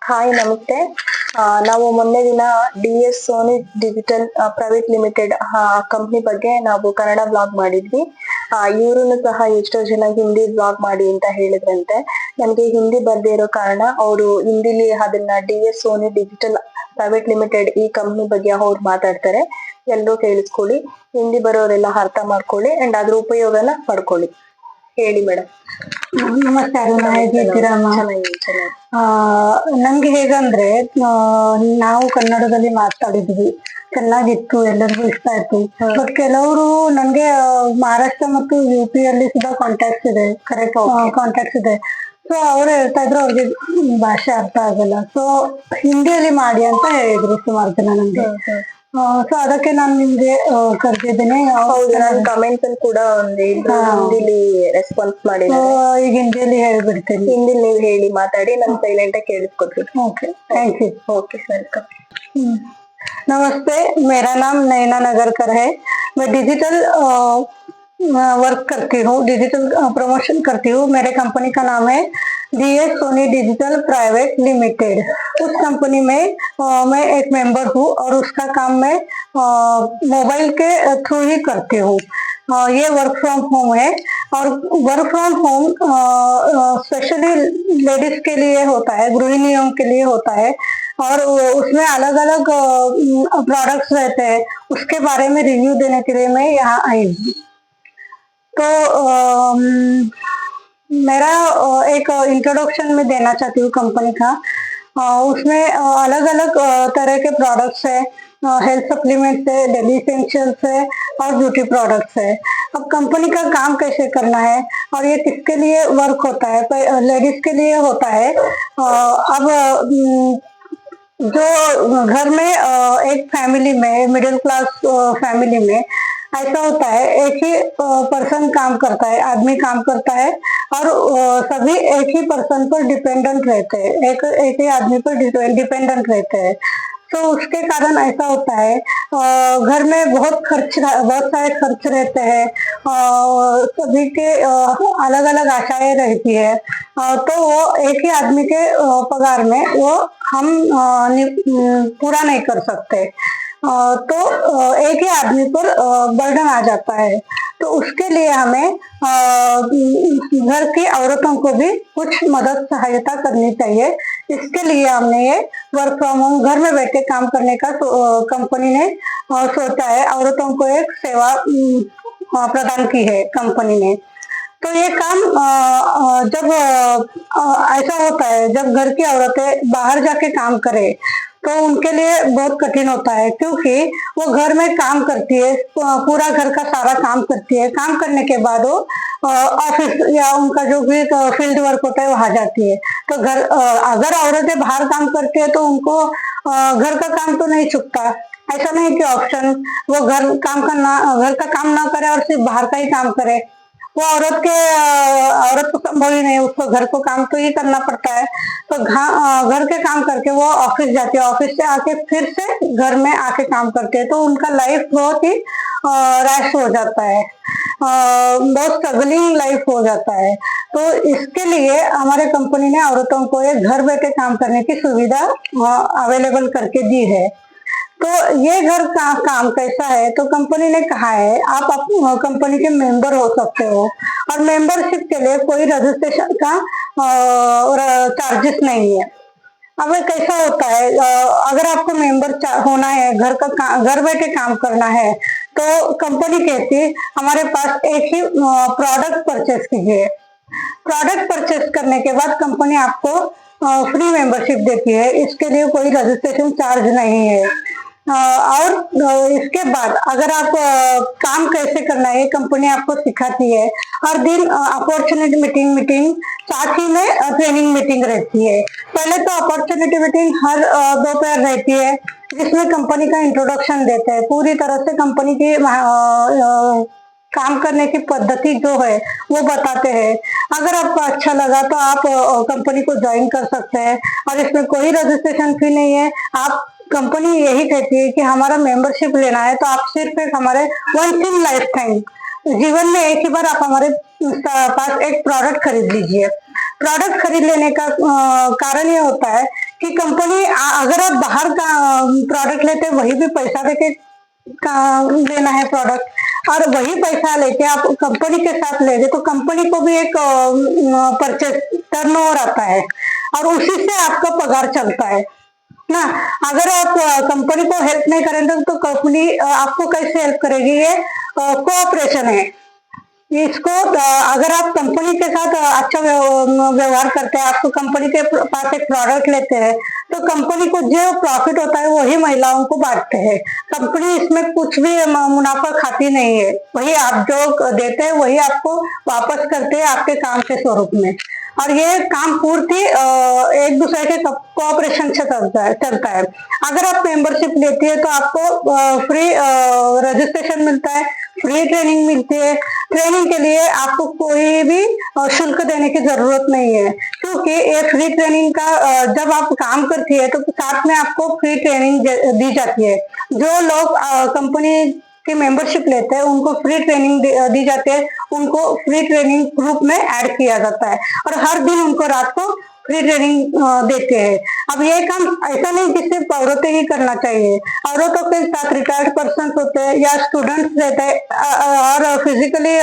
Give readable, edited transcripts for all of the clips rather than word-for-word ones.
Hi ನಮಸ್ತೆ. ನಾವು ಮೊನ್ನೆ ದಿನ DS Soni digital private limited company ಬಗ್ಗೆ ನಾವು ಕನ್ನಡ ಬ್ಲಾಗ್ ಮಾಡಿದ್ವಿ. ಇವ್ರುನು ಸಹ ಎಷ್ಟೋ ಜನ ಹಿಂದಿ ಬ್ಲಾಗ್ ಮಾಡಿ ಅಂತ ಹೇಳಿದ್ರಂತೆ. ನಮ್ಗೆ ಹಿಂದಿ ಬರ್ದೇ ಇರೋ ಕಾರಣ ಅವರು ಹಿಂದಿಲಿ ಅದನ್ನ DS Soni digital private limited ಈ ಕಂಪ್ನಿ ಬಗ್ಗೆ ಅವ್ರು ಮಾತಾಡ್ತಾರೆ. ಎಲ್ಲರೂ ಕೇಳಿಸ್ಕೊಳ್ಳಿ, ಹಿಂದಿ ಬರೋರೆಲ್ಲ ಅರ್ಥ ಮಾಡ್ಕೊಳ್ಳಿ ಅಂಡ್ ಅದ್ರ ಉಪಯೋಗನ ಪಡ್ಕೊಳ್ಳಿ. ಹೇಳಿ ಮೇಡಮ್. ನಮಸ್ಕಾರ, ಹೇಗಿದ್ದೀರಮ್ಮ? ಚೆನ್ನಾಗಿ. ನಮ್ಗೆ ಹೇಗಂದ್ರೆ ನಾವು ಕನ್ನಡದಲ್ಲಿ ಮಾತಾಡಿದ್ವಿ, ಚೆನ್ನಾಗಿತ್ತು, ಎಲ್ಲರಿಗೂ ಇಷ್ಟ ಆಯ್ತು. ಬಟ್ ಕೆಲವರು ನನ್ಗೆ ಮಹಾರಾಷ್ಟ್ರ ಮತ್ತು UP ಅಲ್ಲಿ ಸುಧಾ ಕಾಂಟ್ಯಾಕ್ಟ್ಸ್ ಇದೆ, ಕರೆಕ್ಟ್ ಕಾಂಟ್ಯಾಕ್ಟ್ಸ್ ಇದೆ. ಸೊ ಅವ್ರು ಹೇಳ್ತಾ ಇದ್ರು ಅವ್ರಿಗೆ ಭಾಷೆ ಅರ್ಥ ಆಗಲ್ಲ, ಸೊ ಹಿಂದಿಯಲ್ಲಿ ಮಾಡಿ ಅಂತ ಹೇಳಿದ್ರು ಸುಮಾರು ಜನ ನಮ್ಗೆ. ಸೊ ಅದಕ್ಕೆ ನಾನು ನಿಮ್ಗೆ ಕರ್ದಿದ್ದೇನೆ. ಕಮೆಂಟ್ಸ್ ಅಲ್ಲಿ ಕೂಡ ಹಿಂದಿಲಿ ರೆಸ್ಪಾನ್ಸ್ ಮಾಡಿ. ಈಗ ಹಿಂದಿಯಲ್ಲಿ ಹೇಳ್ಬಿಡ್ತೇನೆ. ಹಿಂದಿಲಿ ನೀವು ಹೇಳಿ ಮಾತಾಡಿ, ನಾನು ಸೈಲೆಂಟ್ ಆಗಿ ಕೇಳಿಸ್ಕೊತೀನಿ. Okay, thank you. Okay, welcome. नमस्ते, मेरा नाम नैना नगरकर है। मैं डिजिटल वर्क करती हूँ, डिजिटल प्रमोशन करती हूँ। मेरे कंपनी का नाम है DS Soni digital private limited. उस कंपनी में मैं एक मेंबर हूँ और उसका काम मैं मोबाइल के थ्रू ही करती हूँ। ये वर्क फ्रॉम होम है और work from home specially ladies के लिए होता है, गृहिणियों के लिए होता है। और उसमें अलग अलग प्रोडक्ट्स रहते हैं, उसके बारे में रिव्यू देने के लिए मैं यहाँ आई हूँ। तो मेरा एक इंट्रोडक्शन में देना चाहती हूँ कंपनी का। उसमें अलग अलग तरह के प्रोडक्ट्स है, हेल्थ सप्लीमेंट्स है, डेली एसेंशियल्स है और ब्यूटी प्रोडक्ट्स है। अब कंपनी का काम कैसे करना है और ये किसके लिए वर्क होता है? लेडीज के लिए होता है। अब जो घर में एक फैमिली में, मिडिल क्लास फैमिली में ऐसा होता है, एक ही पर्सन काम करता है, आदमी काम करता है और सभी एक ही पर्सन पर डिपेंडेंट रहते हैं, एक ही आदमी पर डिपेंडेंट रहते हैं। तो उसके कारण ऐसा होता है घर में बहुत सारे खर्च रहते हैं, सभी के अलग अलग आशाएं रहती है। तो वो एक ही आदमी के पगार में वो हम पूरा नहीं कर सकते। तो एक ही आदमी पर बर्डन आ जाता है। तो उसके लिए हमें घर की औरतों को भी कुछ मदद सहायता करनी चाहिए। इसके लिए हमने ये वर्क फ्रॉम होम घर में बैठे काम करने का कंपनी ने सोचा है, औरतों को एक सेवा प्रदान की है कंपनी ने। तो ये काम जब ऐसा होता है, जब घर की औरतें बाहर जाके काम करे तो उनके लिए बहुत कठिन होता है, क्योंकि वो घर में काम करती है, पूरा घर का सारा काम करती है। काम करने के बाद वो ऑफिस या उनका जो भी फील्ड वर्क होता है वहां जाती है। तो घर अगर औरतें बाहर काम करती है तो उनको घर का काम तो नहीं छूटता। ऐसा नहीं कि ऑप्शन वो घर का काम ना करे और सिर्फ बाहर का ही काम करे। वो औरत को संभव ही नहीं, उसको घर को काम तो ही करना पड़ता है। तो घर के काम करके वो ऑफिस जाती है, ऑफिस से आके फिर से घर में आके काम करते हैं। तो उनका लाइफ बहुत ही रैश हो जाता है, बहुत स्ट्रगलिंग लाइफ हो जाता है। तो इसके लिए हमारे कंपनी ने औरतों को एक घर बैठे काम करने की सुविधा अवेलेबल करके दी है। तो ये घर का काम कैसा है? तो कंपनी ने कहा है आप कंपनी के मेंबर हो सकते हो और मेंबरशिप के लिए कोई रजिस्ट्रेशन का चार्जेस नहीं है। अब कैसा होता है, अगर आपको मेंबर होना है, घर बैठे काम करना है, तो कंपनी कहती है हमारे पास एक ही प्रोडक्ट परचेस कीजिए। प्रोडक्ट परचेस करने के बाद कंपनी आपको फ्री मेंबरशिप देती है, इसके लिए कोई रजिस्ट्रेशन चार्ज नहीं है। और इसके बाद अगर आप काम कैसे करना है कंपनी आपको सिखाती है। हर दिन अपॉर्चुनिटी मीटिंग साथ ही में ट्रेनिंग मीटिंग रहती है। पहले तो अपॉर्चुनिटी मीटिंग हर दोपहर रहती है, जिसमें कंपनी का इंट्रोडक्शन देते हैं, पूरी तरह से कंपनी की काम करने की पद्धति जो है वो बताते हैं। अगर आपको अच्छा लगा तो आप कंपनी को ज्वाइन कर सकते हैं और इसमें कोई रजिस्ट्रेशन फी नहीं है। आप कंपनी यही कहती है कि हमारा मेंबरशिप लेना है तो आप सिर्फ एक हमारे वंस इन लाइफ टाइम जीवन में एक ही बार आप हमारे पास एक प्रोडक्ट खरीद लीजिए। प्रोडक्ट खरीद लेने का कारण ये होता है कि कंपनी अगर आप बाहर का प्रोडक्ट लेते हैं वही भी पैसा देके लेना है प्रोडक्ट, और वही पैसा लेके आप कंपनी के साथ ले गए तो कंपनी को भी एक परचेज टर्नओवर आता है और उसी से आपका पगार चलता है ना। अगर आप कंपनी को हेल्प नहीं करेंगे तो कंपनी आपको कैसे हेल्प करेगी? ये कोऑपरेशन है। इसको अगर आप कंपनी के साथ अच्छा व्यवहार करते हैं, आपको कंपनी के पास एक प्रोडक्ट लेते हैं तो कंपनी को जो प्रॉफिट होता है वही महिलाओं को बांटते हैं। कंपनी इसमें कुछ भी मुनाफा खाती नहीं है, वही आप जो देते हैं वही आपको वापस करते हैं आपके काम के स्वरूप में। और ये काम पूर्ति एक दूसरे के कोऑपरेशन से चलता है। अगर आप मेंबरशिप लेती है तो आपको फ्री रजिस्ट्रेशन मिलता है, फ्री ट्रेनिंग मिलती है। ट्रेनिंग के लिए आपको कोई भी शुल्क देने की जरूरत नहीं है, क्योंकि ये फ्री ट्रेनिंग का जब आप काम करती है तो साथ में आपको फ्री ट्रेनिंग दी जाती है। जो लोग कंपनी की मेंबरशिप लेते हैं उनको फ्री ट्रेनिंग दी जाती है, उनको फ्री ट्रेनिंग ग्रुप में ऐड किया जाता है और हर दिन उनको रात को फ्री ट्रेनिंग देते हैं। अब ये काम ऐसा नहीं कि सिर्फ औरतें ही करना चाहिए, औरतों के साथ रिटायर्ड पर्सन होते हैं या स्टूडेंट्स रहते हैं और फिजिकली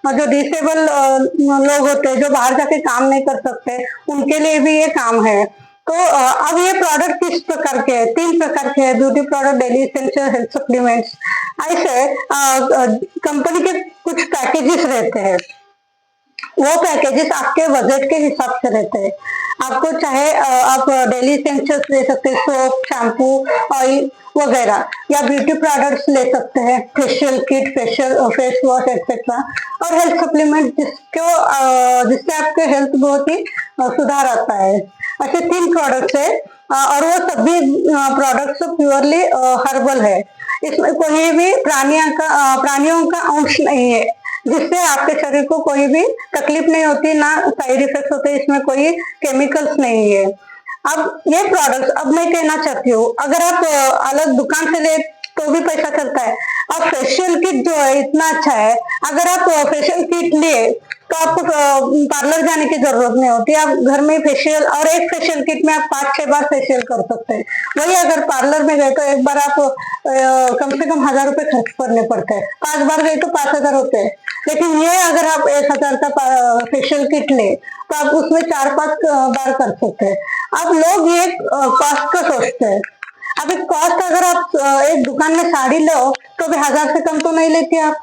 जो डिसेबल लोग होते हैं जो बाहर जाके काम नहीं कर सकते, उनके लिए भी ये काम है। तो अब ये प्रोडक्ट किस प्रकार के हैं? 3 प्रकार के हैं, beauty product, daily essential, health supplements. ऐसे कंपनी के कुछ पैकेजेस रहते हैं, वो पैकेजेस आपके बजट के हिसाब से रहते हैं। आपको चाहे आप डेली एसेंशियल्स ले सकते हैं, सोप, शैम्पू, ऑयल वगैरह, या ब्यूटी प्रोडक्ट्स ले सकते हैं, facial kit, face wash etcetera, और हेल्थ सप्लीमेंट जिससे आपके हेल्थ बहुत ही सुधार आता है। ऐसे 3 प्रोडक्ट्स है और वो सभी प्रोडक्ट्स प्योरली हर्बल है। इसमें कोई भी प्राणियों का अंश नहीं है, जिससे आपके शरीर को कोई भी तकलीफ नहीं होती, ना साइड इफेक्ट होते, इसमें कोई केमिकल्स नहीं है। अब ये प्रोडक्ट्स, अब मैं कहना चाहती हूँ, अगर आप अलग दुकान से ले तो भी पैसा चलता है। अब फेशियल किट जो है इतना अच्छा है, अगर आप फेशियल किट लिए तो आपको पार्लर जाने की जरूरत नहीं होती, आप घर में फेशियल, और एक फेशियल किट में आप 5-6 बार फेशियल कर सकते हैं। वही अगर पार्लर में गए तो एक बार आप कम से कम 1000 रुपए खर्च करने पड़ते हैं, 5 बार गए तो 5000 होते हैं। लेकिन ये अगर आप 1000 का फेशियल किट ले तो आप उसमें 4-5 बार कर सकते हैं। अब लोग ये कॉस्ट का सोचते हैं। अब एक कॉस्ट, अगर आप एक दुकान में साड़ी लो तो भी 1000 से कम तो नहीं लेते आप,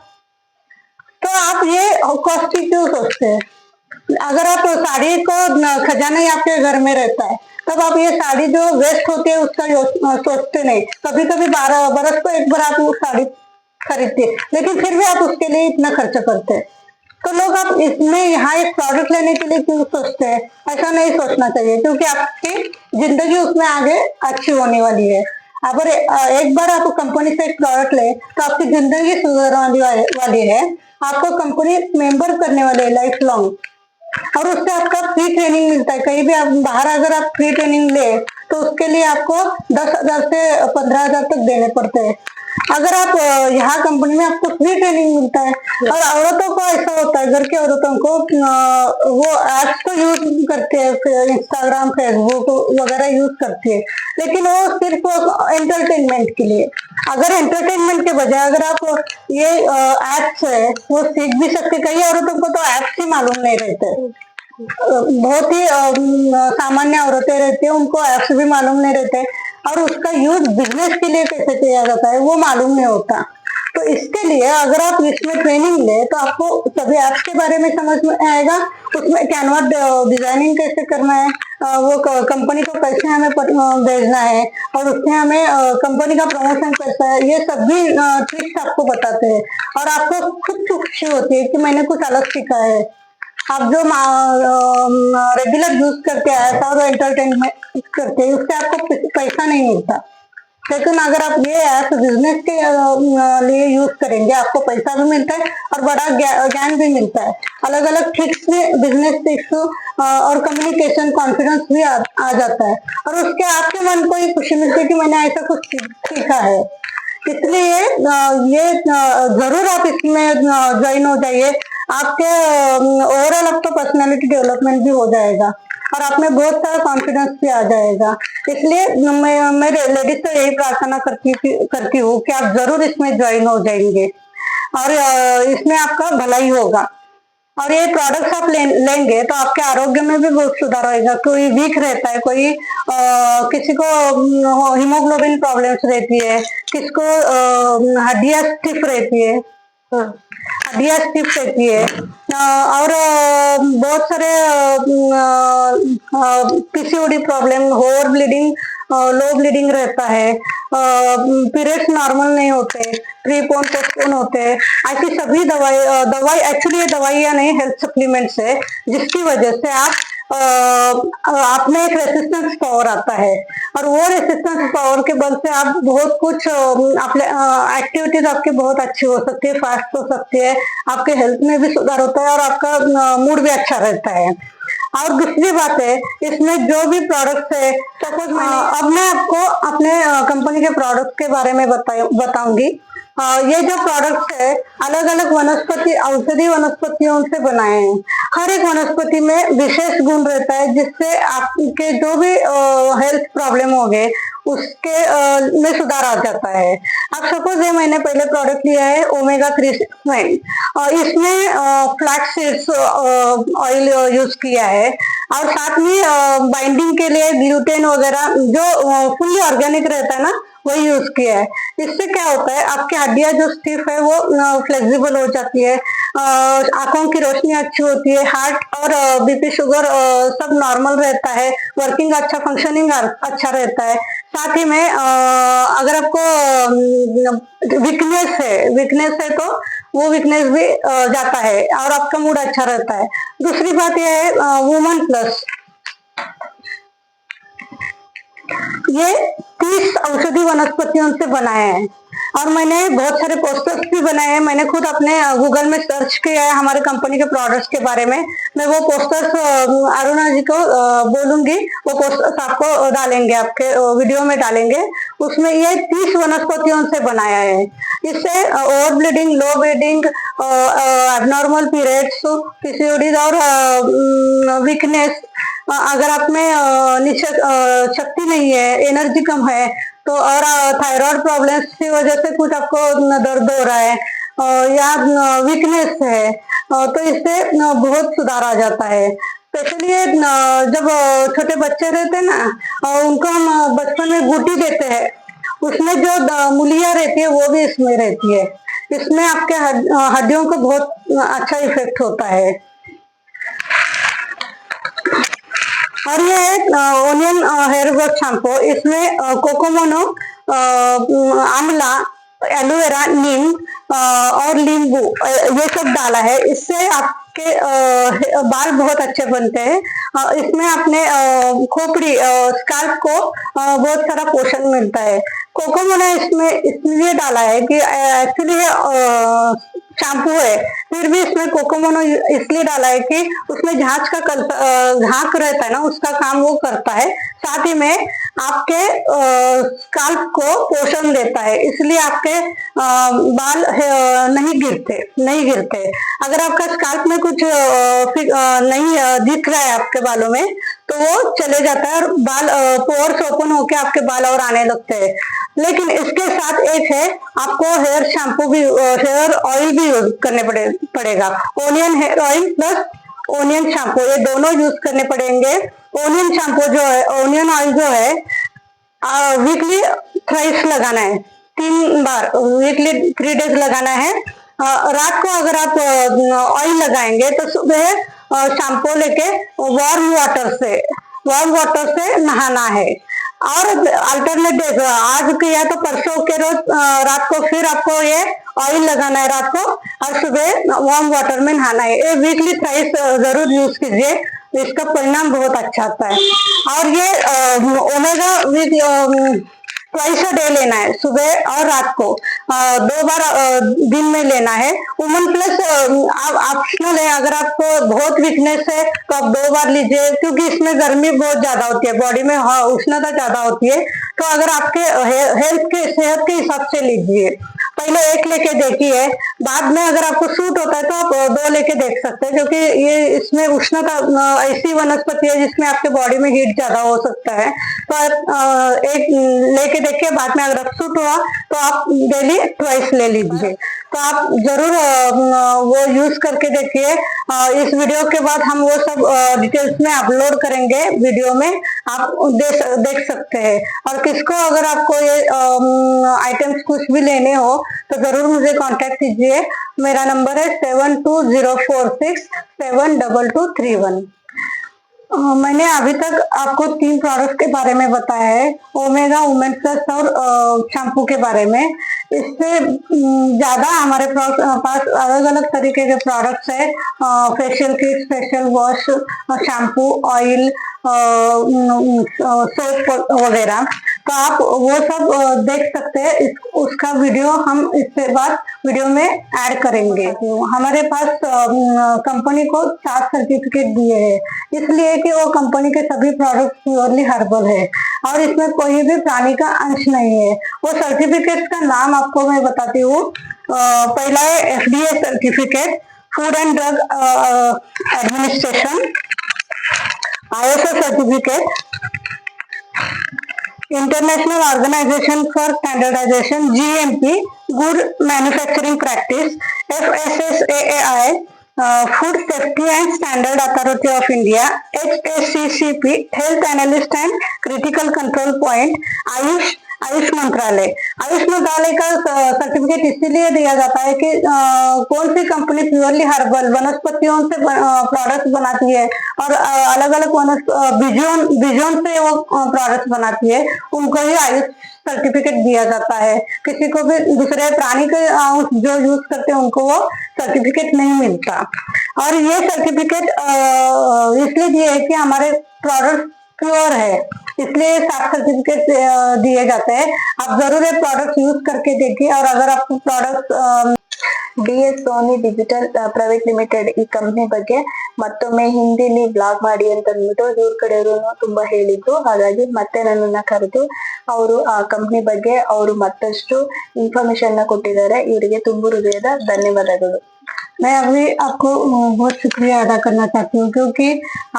तो आप ये कॉस्ट क्यों सोचते हैं? अगर आप साड़ी को खजाना ही आपके घर में रहता है तब आप ये साड़ी जो वेस्ट होती है उसका सोचते नहीं। कभी कभी 12 बरस को एक बार आप वो साड़ी खरीदते, लेकिन फिर भी आप उसके लिए इतना खर्चा करते हैं। तो लोग आप इसमें यहाँ एक प्रोडक्ट लेने के लिए क्यों सोचते हैं? ऐसा नहीं सोचना चाहिए, क्योंकि आपकी जिंदगी उसमें आगे अच्छी होने वाली है। अगर एक बार आप कंपनी से एक प्रोडक्ट ले तो आपकी जिंदगी सुधरने वाली है। आपको कंपनी मेंबर करने वाले लाइफ लॉन्ग, और उससे आपका फ्री ट्रेनिंग मिलता है। कहीं भी आप बाहर अगर आप फ्री ट्रेनिंग ले तो उसके लिए आपको 10,000 से 15,000 तक देने पड़ते हैं। अगर आप यहाँ कंपनी में आपको फ्री ट्रेनिंग मिलता है। और औरतों को ऐसा होता है, घर की औरतों को वो एप्स तो यूज करते हैं, इंस्टाग्राम, फेसबुक वगैरह यूज करती है, लेकिन वो सिर्फ एंटरटेनमेंट के लिए। अगर एंटरटेनमेंट के बजाय अगर आप ये एप्स है वो सीख भी सकते। कई औरतों को तो एप्स ही मालूम नहीं रहते, बहुत ही सामान्य औरतें रहती है, उनको एप्स भी मालूम नहीं रहते, और उसका यूज बिजनेस के लिए कैसे किया जाता है वो मालूम नहीं होता। तो इसके लिए अगर आप इसमें ट्रेनिंग ले तो आपको सभी ऐप्स के बारे में समझ में आएगा, उसमें कैनवा डिजाइनिंग कैसे करना है, वो कंपनी को कैसे हमें भेजना है, और उसमें हमें कंपनी का प्रमोशन कैसा है, ये सभी ट्रिक्स आपको बताते हैं। और आपको खुद खुशी होती है कि मैंने कुछ अलग सीखा है। आप जो रेगुलर यूज करके आया था और एंटरटेनमेंट करते हैं उससे आपको पैसा नहीं मिलता, लेकिन अगर आप ये ऐप बिजनेस के लिए यूज करेंगे आपको पैसा भी मिलता है और बड़ा ज्ञान भी मिलता है। अलग अलग ट्रिक्स में बिजनेस ट्रिक्स और कम्युनिकेशन कॉन्फिडेंस भी आ जाता है, और उसके आपके मन को ये खुशी मिलती है कि मैंने ऐसा कुछ सीखा है। इसलिए ये जरूर आप इसमें ज्वाइन हो जाइए। आपके ओवरऑल आपका पर्सनालिटी डेवलपमेंट भी हो जाएगा। और आप में बहुत सारा कॉन्फिडेंस भी आ जाएगा। इसलिए मैं लेडीज से यही प्रार्थना करती हूँ कि आप जरूर इसमें ज्वाइन हो जाएंगे और इसमें आपका भलाई होगा। और ये प्रोडक्ट्स आप लेंगे तो आपके आरोग्य में भी बहुत सुधार होगा। कोई वीक रहता है, कोई किसी को हीमोग्लोबिन प्रॉब्लम्स रहती है, किसको हड्डियां स्टिफ रहती है, हड्डियां स्टिफ रहती है, और बहुत सारे पीसीओडी प्रॉब्लम, ओवर ब्लीडिंग, लो ब्लीडिंग रहता है, पीरियड्स नॉर्मल नहीं होते, प्रीपोन पोस्टपोन होते हैं, ऐसी सभी दवाई एक्चुअली ये दवाइयाँ नहीं, हेल्थ सप्लीमेंट्स है, जिसकी वजह से आप में एक रेसिस्टेंस पावर आता है और वो रेसिस्टेंस पावर के बल से आप बहुत कुछ एक्टिविटीज आपकी बहुत अच्छी हो सकती है, फास्ट हो सकती है, आपके हेल्थ में भी सुधार होता है और आपका मूड भी अच्छा रहता है। और दूसरी बात है, इसमें जो भी प्रोडक्ट्स है, सपोज अब मैं आपको अपने कंपनी के प्रोडक्ट के बारे में बताऊंगी। ये जो प्रोडक्ट्स है अलग अलग वनस्पति, औषधि वनस्पतियों से बनाए हैं। हर एक वनस्पति में विशेष गुण रहता है जिससे आपके जो भी हेल्थ प्रॉब्लम हो गए उसके में सुधार आ जाता है। अब सपोज ये मैंने पहले प्रोडक्ट लिया है ओमेगा 369, इसमें फ्लैक्स सीड्स ऑयल यूज किया है और साथ में बाइंडिंग के लिए ग्लूटेन वगैरह जो फुल्ली ऑर्गेनिक रहता है ना, वही यूज किया है। इससे क्या होता है, आपकी हड्डियां जो स्टिफ है वो फ्लेक्सिबल हो जाती है, आंखों की रोशनी अच्छी होती है, हार्ट और बीपी शुगर सब नॉर्मल रहता है, वर्किंग अच्छा, फंक्शनिंग अच्छा रहता है। साथ ही में अगर आपको वीकनेस है तो वो वीकनेस भी जाता है और आपका मूड अच्छा रहता है। दूसरी बात यह है वुमन प्लस, ये 30 औषधि वनस्पतियों से बनाए हैं और मैंने बहुत सारे पोस्टर्स भी बनाए हैं। मैंने खुद अपने गूगल में सर्च किया है हमारे कंपनी के प्रोडक्ट्स के बारे में। मैं वो पोस्टर्स अरुणा जी को बोलूंगी, वो पोस्टर्स आपको डालेंगे, आपके वीडियो में डालेंगे। उसमें ये 30 वनस्पतियों से बनाया है। इससे ओवर ब्लीडिंग, लो ब्लीडिंग, एबनॉर्मल पीरियड्स, पीसीओडी और वीकनेस, अगर आप में शक्ति नहीं है, एनर्जी कम है तो, और थायराइड प्रॉब्लम्स की वजह से कुछ आपको दर्द हो रहा है या वीकनेस है तो इससे बहुत सुधार आ जाता है। स्पेशली जब छोटे बच्चे रहते हैं ना, उनको हम बचपन में गुटी देते हैं, उसमें जो मूलियां रहती है वो भी इसमें रहती है। इसमें आपके हड्डियों को बहुत अच्छा इफेक्ट होता है। और ये है ओनियन हेयर ग्रोथ शैम्पू। इसमें कोकोमोनो, आंवला, एलोवेरा, नीम और नींबू ये सब डाला है। इससे आपके बाल बहुत अच्छे बनते हैं। इसमें आपने खोपड़ी, स्काल्प को बहुत सारा पोषण मिलता है। कोकोमोनो इसमें इसलिए डाला है कि एक्चुअली शैम्पू है, फिर भी इसमें कोकोमोनो इसलिए डाला है कि उसमें झाग रहता है ना, उसका काम वो करता है। साथ ही में आपके स्काल्प को पोषण देता है, इसलिए आपके बाल नहीं गिरते। अगर आपका स्काल्प में कुछ नहीं दिख रहा है आपके बालों में तो वो चले जाता है और बाल पोर्स ओपन होके आपके बाल और आने लगते हैं। लेकिन इसके साथ एक है, आपको हेयर शैम्पू भी, हेयर ऑयल भी यूज करने पड़ेगा। Onion hair oil plus onion shampoo, ये दोनों यूज करने पड़ेंगे। ओनियन शैम्पू जो है, ओनियन ऑयल जो है, वीकली थ्राइस लगाना है, 3 बार, वीकली 3 डेज लगाना है। रात को अगर आप ऑयल लगाएंगे तो सुबह शैम्पू लेके वार्म वाटर से नहाना है। और अल्टरनेट डेज, आज किया तो परसों के रोज रात को फिर आपको ये ऑयल लगाना है रात को, और सुबह वार्म वाटर में नहाना है। ये वीकली थ्राइस जरूर यूज कीजिए, इसका परिणाम बहुत अच्छा आता है। और ये ओमेगा ट्वाइस अ डे लेना है, सुबह और रात को 2 बार दिन में लेना है। वुमन प्लस ऑप्शनल है, अगर आपको बहुत वीकनेस है तो आप 2 बार लीजिए, क्योंकि इसमें गर्मी बहुत ज्यादा होती है, बॉडी में उष्णता ज्यादा होती है। तो अगर आपके सेहत के हिसाब से लीजिए, पहले एक लेके देखिए, बाद में अगर आपको सूट होता है तो आप 2 लेके देख सकते हैं, क्योंकि ये इसमें उष्णता ऐसी वनस्पति है जिसमें आपके बॉडी में हीट ज्यादा हो सकता है। तो आप एक लेके देखिए, बाद में अगर सूट हुआ तो आप डेली ट्वाइस ले लीजिए। तो आप जरूर वो यूज करके देखिए। इस वीडियो के बाद हम वो सब डिटेल्स में अपलोड करेंगे, वीडियो में आप देख सकते हैं। और किसको अगर आपको ये आइटम्स कुछ भी लेने हो तो जरूर मुझे कांटेक्ट कीजिए। मेरा नंबर है 7204672231। मैंने अभी तक आपको 3 प्रोडक्ट्स के बारे में बताया है, ओमेगा वुमेन प्लस और शैम्पू के बारे में। इससे ज्यादा हमारे पास अलग अलग तरीके के प्रोडक्ट्स है, facial kit, facial wash, shampoo, oil, soap वगैरह। तो आप वो सब देख सकते हैं। उसका वीडियो हम इसके बाद वीडियो में ऐड करेंगे। हमारे पास कंपनी को 4 सर्टिफिकेट दिए हैं, इसलिए कि वो कंपनी के सभी प्रोडक्ट प्योरली हर्बल है और इसमें कोई भी प्राणी का अंश नहीं है। वो सर्टिफिकेट का नाम आपको मैं बताती हूँ। पहला है FDA certificate, food and drug administration, ISO certificate, international organisation for standardisation GMP, good manufacturing practice, FSSAI, food safety and standard authority of India, HACCP, health analyst and critical control point, Ayush मंत्रालय। आयुष मंत्रालय का certificate इसीलिए दिया जाता है कि कौन सी company purely herbal वनस्पतियों से प्रोडक्ट बनाती है और अलग अलग बीजों से वो प्रोडक्ट बनाती है, उनको ही आयुष सर्टिफिकेट दिया जाता है। किसी को भी दूसरे प्राणी के जो यूज करते हैं उनको वो सर्टिफिकेट नहीं मिलता। और ये सर्टिफिकेट इसलिए दिए है कि हमारे प्रोडक्ट प्योर है, इसलिए 7 सर्टिफिकेट दिए जाते हैं। आप जरूर ये प्रोडक्ट यूज करके देखिए। और अगर आपको product DS Soni digital private limited ಈ ಕಂಪನಿ ಬಗ್ಗೆ ಮತ್ತೊಮ್ಮೆ ಹಿಂದಿಲಿ ಬ್ಲಾಗ್ ಮಾಡಿ ಅಂತ ಅಂದ್ಬಿಟ್ಟು ಇವ್ರ ಕಡೆಯವರು ತುಂಬಾ ಹೇಳಿದ್ರು. ಹಾಗಾಗಿ ಮತ್ತೆ ನನ್ನನ್ನ ಕರೆದು ಅವರು ಆ ಕಂಪನಿ ಬಗ್ಗೆ ಅವರು ಮತ್ತಷ್ಟು ಇನ್ಫಾರ್ಮೇಶನ್ ನ ಕೊಟ್ಟಿದ್ದಾರೆ. ಇವರಿಗೆ ತುಂಬು ಹೃದಯದ ಧನ್ಯವಾದಗಳು. मैं अभी आपको बहुत शुक्रिया अदा करना चाहती हूँ, क्योंकि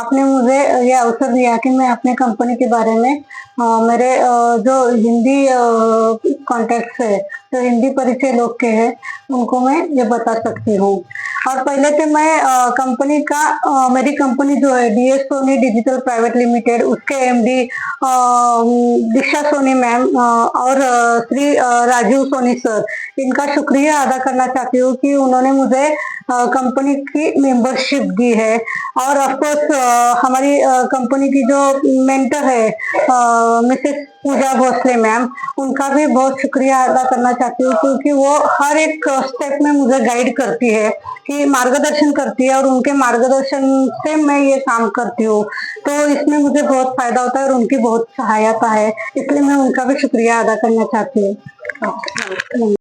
आपने मुझे ये अवसर दिया कि मैं अपने कंपनी के बारे में मेरे जो हिंदी कॉन्टेक्ट है, जो हिंदी परिचय लोग के हैं, उनको मैं ये बता सकती हूँ। और पहले तो मैं कंपनी का मेरी कंपनी जो है DS Soni digital private limited, उसके MD दीक्षा सोनी मैम और श्री राजीव सोनी सर, इनका शुक्रिया अदा करना चाहती हूँ कि उन्होंने मुझे कंपनी की मेंबरशिप दी है। और ऑफ कोर्स हमारी कंपनी की जो मेंटर है मिसेस पूजा भोसले मैम, उनका भी बहुत शुक्रिया अदा करना चाहती हूँ, क्योंकि वो हर एक स्टेप में मुझे गाइड करती है, कि मार्गदर्शन करती है और उनके मार्गदर्शन से मैं ये काम करती हूँ। तो इसमें मुझे बहुत फायदा होता है और उनकी बहुत सहायता है, इसलिए मैं उनका भी शुक्रिया अदा करना चाहती हूँ।